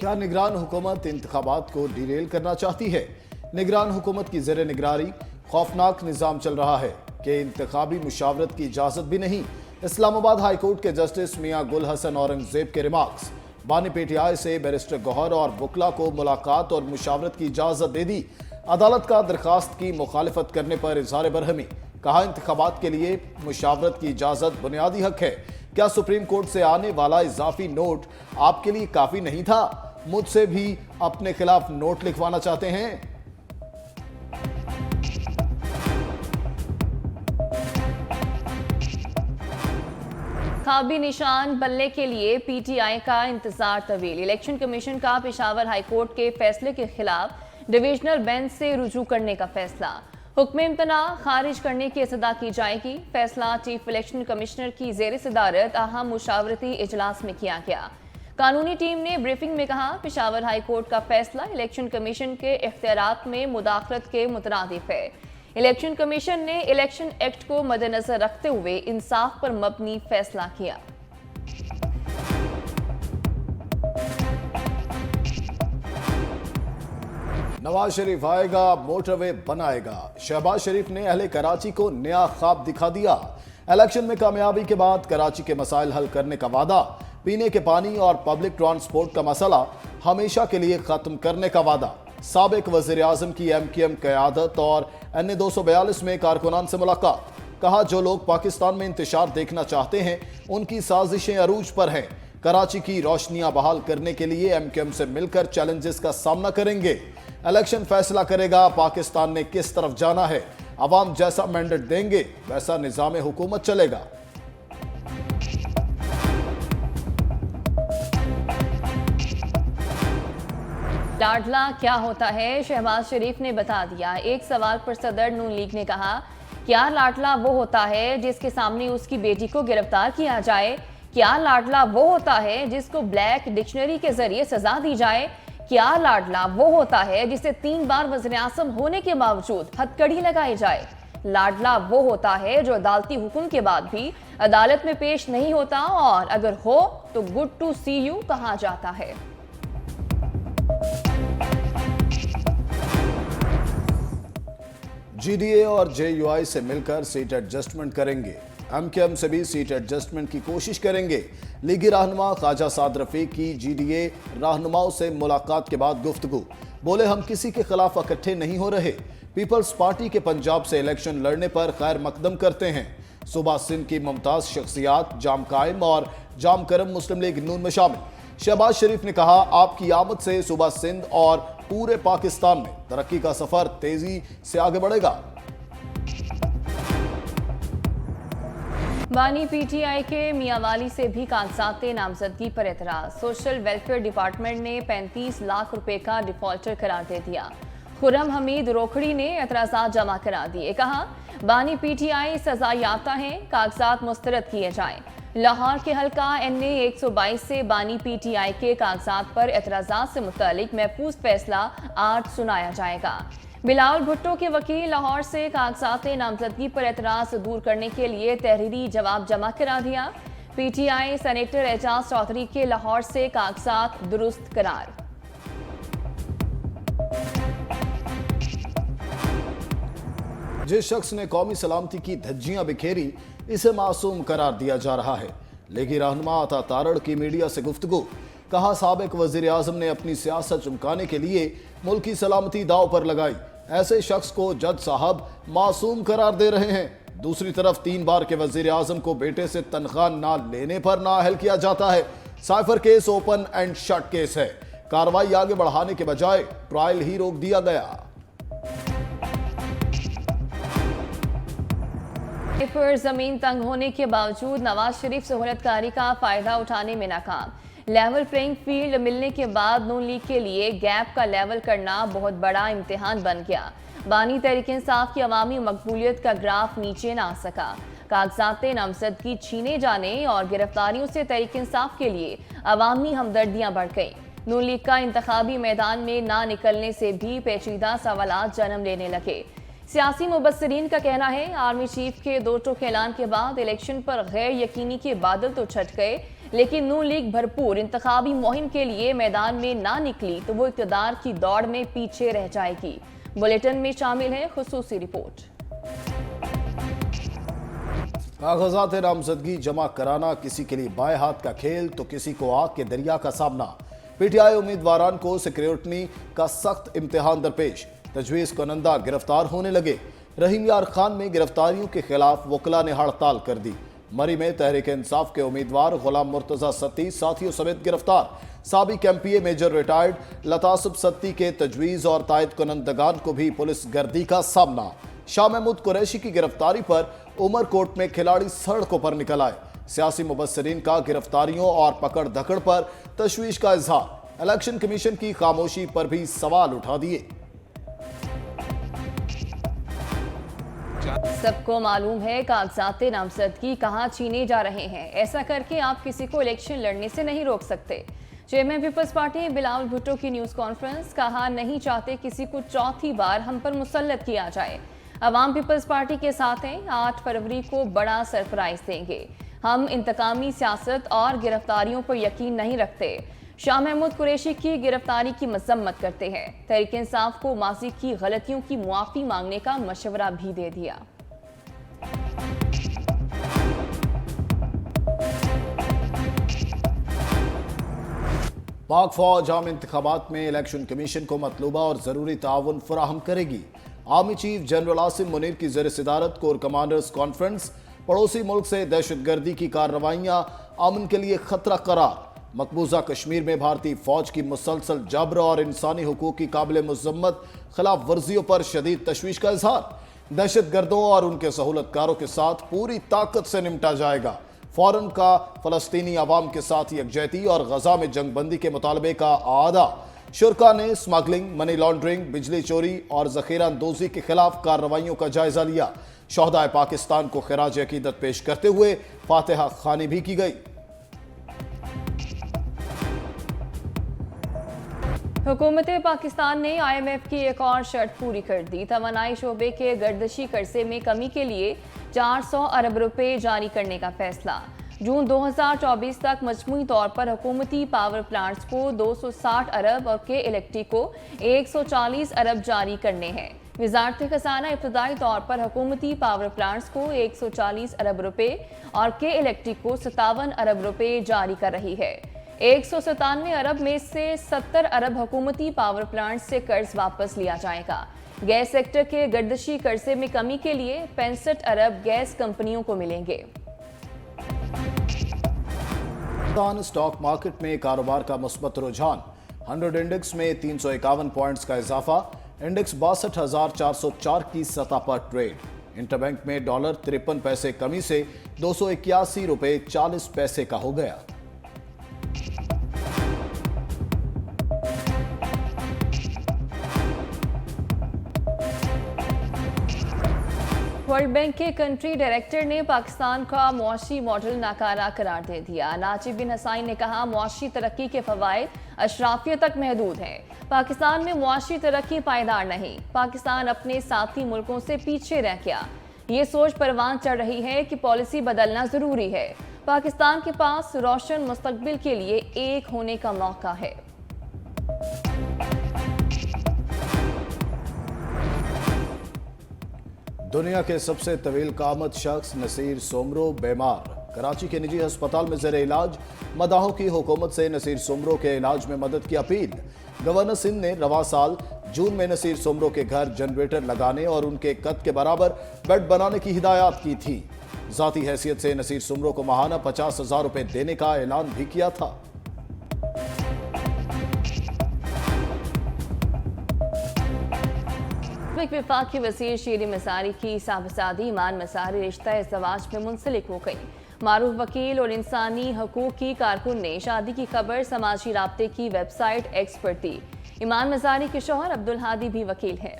क्या निगरान हुकूमत इंतखाबात को डिरेल करना चाहती है? निगरान हुकूमत की ज़ेर निगरानी खौफनाक निज़ाम चल रहा है कि इंतखाबी मुशावरत की इजाज़त भी नहीं। इस्लामाबाद हाई कोर्ट के जस्टिस मियां गुल हसन औरंगजेब के रिमार्क्स। बानी पीटीआई से बैरिस्टर गौहर और वकला को मुलाकात और मुशावरत की इजाज़त दे दी। अदालत का दरखास्त की मुखालिफत करने पर इजहार बरहमी। कहा, इंतखाबात के लिए मुशावरत की इजाज़त बुनियादी हक है। क्या सुप्रीम कोर्ट से आने वाला इजाफी नोट आपके लिए काफ़ी नहीं था? मुझसे भी अपने खिलाफ नोट लिखवाना चाहते हैं? खाबी निशान बनने के लिए पीटीआई का इंतजार तवील। इलेक्शन कमीशन का पेशावर हाईकोर्ट के फैसले के खिलाफ डिविजनल बेंच से रुजू करने का फैसला। हुक्म इम्तना खारिज करने की सदा की जाएगी। फैसला चीफ इलेक्शन कमिश्नर की जेर सदारत अहम मुशावरती इजलास में किया गया। कानूनी टीम ने ब्रीफिंग में कहा, पेशावर हाईकोर्ट का फैसला इलेक्शन कमीशन के इख्तियारात में मुदाखलत के मुतरादिफ है। इलेक्शन कमीशन ने इलेक्शन एक्ट को मद्देनजर रखते हुए इंसाफ पर मबनी फैसला किया। नवाज शरीफ आएगा, मोटरवे बनाएगा। शहबाज शरीफ ने अहले कराची को नया ख्वाब दिखा दिया। इलेक्शन में कामयाबी के बाद कराची के मसाइल हल करने का वादा, पीने के पानी और पब्लिक ट्रांसपोर्ट का मसला हमेशा के लिए खत्म करने का वादा। साबिक वज़ीर आज़म की MQM क़यादत और NA 242 में कारकुनान से मुलाकात। कहा, जो लोग पाकिस्तान में इंतशार देखना चाहते हैं उनकी साजिशें अरूज पर हैं। कराची की रोशनियां बहाल करने के लिए MQM से मिलकर चैलेंजेस का सामना करेंगे। इलेक्शन फैसला करेगा पाकिस्तान ने किस तरफ जाना है। अवाम जैसा मैंडेट देंगे वैसा निज़ाम हुकूमत चलेगा। लाडला क्या होता है, शहबाज शरीफ ने बता दिया। एक सवाल पर सदर नून लीग ने कहा, क्या लाडला वो होता है जिसके सामने उसकी बेटी को गिरफ्तार किया जाए? क्या लाडला वो होता है जिसको ब्लैक डिक्शनरी के जरिए सजा दी जाए? क्या लाडला वो होता है जिसे 3 बार वज़ीर-ए-आज़म होने के बावजूद हथकड़ी लगाई जाए? लाडला वो होता है जो अदालती हुक्म के बाद भी अदालत में पेश नहीं होता और अगर हो तो गुड टू सी यू कहा जाता है। GDA और JUI से मिलकर सीट एडजस्टमेंट करेंगे। MQM से भी सीट एडजस्टमेंट की कोशिश करेंगे। लीगी रहनुमा ख्वाजा साद रफीक की GDA रहनुमाओं से मुलाकात के बाद गुफ्तगू। बोले, हम किसी के खिलाफ इकट्ठे नहीं हो रहे। पीपल्स पार्टी के पंजाब से इलेक्शन लड़ने पर खैर मकदम करते हैं। सूबा सिंध की मुमताज शख्सियात जाम कायम और जाम करम मुस्लिम लीग नून में शामिल। शहबाज शरीफ ने कहा, आपकी आमद से सूबा सिंध और पूरे पाकिस्तान में तरक्की का सफर तेजी से आगे बढ़ेगा। बानी पीटीआई के मियांवाली से भी कागजात नामजदगी पर एतराज। सोशल वेलफेयर डिपार्टमेंट ने 35 लाख रुपए का डिफॉल्टर करार दे दिया। खुर्रम हमीद रोखड़ी ने एतराजात जमा करा दिए। कहा, बानी पीटीआई सजा याफ्ता हैं, कागजात मुस्तरद किए जाएं। लाहौर के हल्का NA 122 से बानी पीटीआई के कागजात पर एतराजात से मुतालिक महफूज फैसला आज सुनाया जाएगा। बिलावल भुट्टो के वकील लाहौर से कागजात नामजदगी पर एतराज दूर करने के लिए तहरीरी जवाब जमा करा दिया। पीटीआई सेनेटर एजाज चौधरी के लाहौर से कागजात दुरुस्त करार। जिस शख्स ने कौमी सलामती की धज्जियां बिखेरी इसे मासूम करार दिया जा रहा है। लेकिन रहनुमा अता तारड़ की मीडिया से गुफ्तगू। कहा, साबिक वजीर आजम ने अपनी सियासत चमकाने के लिए मुल्क की सलामती दाव पर लगाई। ऐसे शख्स को जज साहब मासूम करार दे रहे हैं। दूसरी तरफ 3 बार के वजीर आजम को बेटे से तनख्वाह ना लेने पर नाअहल किया जाता है। Cipher case open and shut case है। कार्रवाई आगे बढ़ाने के बजाय ट्रायल ही रोक दिया गया। पर जमीन तंग होने के बावजूद नवाज शरीफ सहूलतकारी का फायदा उठाने में नाकाम। लेवल प्लेइंग फील्ड मिलने के बाद नून लीग के लिए गैप का लेवल करना बहुत बड़ा इम्तिहान बन गया। बानी तहरीक इंसाफ की अवामी मकबूलियत का ग्राफ नीचे ना आ सका। कागजात नामजदगी छीने जाने और गिरफ्तारियों से तहरीक इंसाफ के लिए अवामी हमदर्दियां बढ़ गई। नून लीग का इंतखाबी मैदान में ना निकलने से भी पेचीदा सवालात जन्म लेने लगे। सियासी मुबस्सिरीन का कहना है, आर्मी चीफ के 2 टोक ऐलान के बाद इलेक्शन पर गैर यकीनी के बादल तो छट गए, लेकिन नून लीग भरपूर इंतखाबी मुहिम के लिए मैदान में ना निकली तो वो इक़्तिदार की दौड़ में पीछे रह जाएगी। बुलेटिन में शामिल है खुसूसी रिपोर्ट। कागजात नामजदगी जमा कराना किसी के लिए बाएं हाथ का खेल तो किसी को आग के दरिया का सामना। पीटीआई उम्मीदवारान को सिक्योरिटी का सख्त इम्तिहान दरपेश। तजवीज़ कुनंदा गिरफ्तार होने लगे। रहीम यार खान में गिरफ्तारियों के खिलाफ वकला ने हड़ताल कर दी। मरी में तहरीक इंसाफ के उम्मीदवार गुलाम मुर्तजा सत्ती साथियों समेत गिरफ्तार। साबिक एमपीए मेजर रिटायर्ड लतासुब सत्ती के तजवीज़ और तायद कुनंदगान को भी पुलिस गर्दी का सामना। शाह महमूद कुरैशी की गिरफ्तारी पर उमरकोट में खिलाड़ी सड़कों पर निकल आए। सियासी मुबस्सिरीन का गिरफ्तारियों और पकड़ धकड़ पर तशवीश का इजहार। इलेक्शन कमीशन की खामोशी पर भी सवाल उठा दिए। सबको मालूम है कागजात नामजदगी कहां छीने जा रहे हैं। ऐसा करके आप किसी को इलेक्शन लड़ने से नहीं रोक सकते। चेयरमैन पीपल्स पार्टी बिलावल भुट्टो की न्यूज कॉन्फ्रेंस। कहा नहीं चाहते किसी को चौथी बार हम पर मुसल्लत किया जाए। अवाम पीपल्स पार्टी के साथ हैं। 8 फरवरी को बड़ा सरप्राइज देंगे। हम इंतकामी सियासत और गिरफ्तारियों पर यकीन नहीं रखते। शाह महमूद कुरैशी की गिरफ्तारी की मजम्मत करते हैं। तहरीक इंसाफ को माजी की गलतियों की मुआफी मांगने का मशवरा भी दे दिया। पाक फौज आम इंतखाबात में इलेक्शन कमीशन को मतलूबा और जरूरी ताउन फराहम करेगी। Army chief general Asim Munir की ज़ेर सदारत कोर कमांडर्स कॉन्फ्रेंस। पड़ोसी मुल्क से दहशतगर्दी की कार्रवाइयां अमन के लिए खतरा करार। मकबूजा कश्मीर में भारतीय फौज की मुसलसल जबर और इंसानी हुकूक की काबिल मुजम्मत खिलाफ वर्जियों पर शदीद तशवीश का इजहार। दहशतगर्दों और उनके सहूलतकारों के साथ पूरी ताकत से निपटा जाएगा। फौरन का फलस्तीनी अवाम के साथ यकजहती और गजा में जंगबंदी के मुतालबे का आदा। शुरका ने स्मगलिंग, मनी लॉन्ड्रिंग, बिजली चोरी और जखीरा अंदोजी के खिलाफ कार्रवाइयों का जायजा लिया। शोहदाए पाकिस्तान को खिराज अकीदत पेश करते हुए फातिहा खानी भी की गई। हुकूमत पाकिस्तान ने IMF की एक और शर्त पूरी कर दी। तवानाई शोबे के गर्दशी कर्जे में कमी के लिए 400 अरब रुपए जारी करने का फैसला। जून 2024 तक मजमूई तौर पर हुकूमती पावर प्लांट्स को 260 अरब और के इलेक्ट्रिक को 140 अरब जारी करने हैं। वजारत खजाना इब्तदाई तौर पर हुकूमती पावर प्लांट्स को 140 अरब रुपए और के इलेक्ट्रिक को 57 अरब रुपए जारी कर रही है। 197 अरब में से 70 अरब हुकूमती पावर प्लांट से कर्ज वापस लिया जाएगा। गैस सेक्टर के गर्दशी कर्जे में कमी के लिए 65 अरब गैस कंपनियों को मिलेंगे। स्टॉक मार्केट में कारोबार का मुस्बत रुझान। 100 इंडेक्स में 351 पॉइंट्स का इजाफा। इंडेक्स 62,404 की सतह पर ट्रेड। इंटरबैंक में डॉलर 53 पैसे कमी से 281 रुपए 40 पैसे का हो गया। वर्ल्ड बैंक के कंट्री डायरेक्टर ने पाकिस्तान का मुआशी मॉडल नाकारा करार दे दिया। नाजिब बिन हसाइन ने कहा मुआशी तरक्की के फवायद अशराफियत तक महदूद हैं। पाकिस्तान में मुआशी तरक्की पायदार नहीं। पाकिस्तान अपने साथी मुल्कों से पीछे रह गया। ये सोच परवान चढ़ रही है कि पॉलिसी बदलना जरूरी है। पाकिस्तान के पास रोशन मुस्तकबिल के लिए एक होने का मौका है। दुनिया के सबसे तवील कामत शख्स नसीर सोमरो बीमार। कराची के निजी अस्पताल में ज़ेरे इलाज। मदाहों की हुकूमत से नसीर सोमरो के इलाज में मदद की अपील। गवर्नर सिंध ने रवा साल जून में नसीर सोमरो के घर जनरेटर लगाने और उनके कद के बराबर बेड बनाने की हिदायत की थी। जाती हैसियत से नसीर सोमरो को माहाना 50,000 रुपए देने का ऐलान भी किया था। वफाकी वज़ीर शीरी मसारी की साहबजादी ईमान मसारी रिश्ता इज़्दवाज में मुंसलिक हो गई। मारूफ वकील और इंसानी हकूक की कारकुन ने शादी की खबर समाजी राब्ते की वेबसाइट एक्स पर दी। ईमान मसारी के शौहर अब्दुल हादी भी वकील हैं।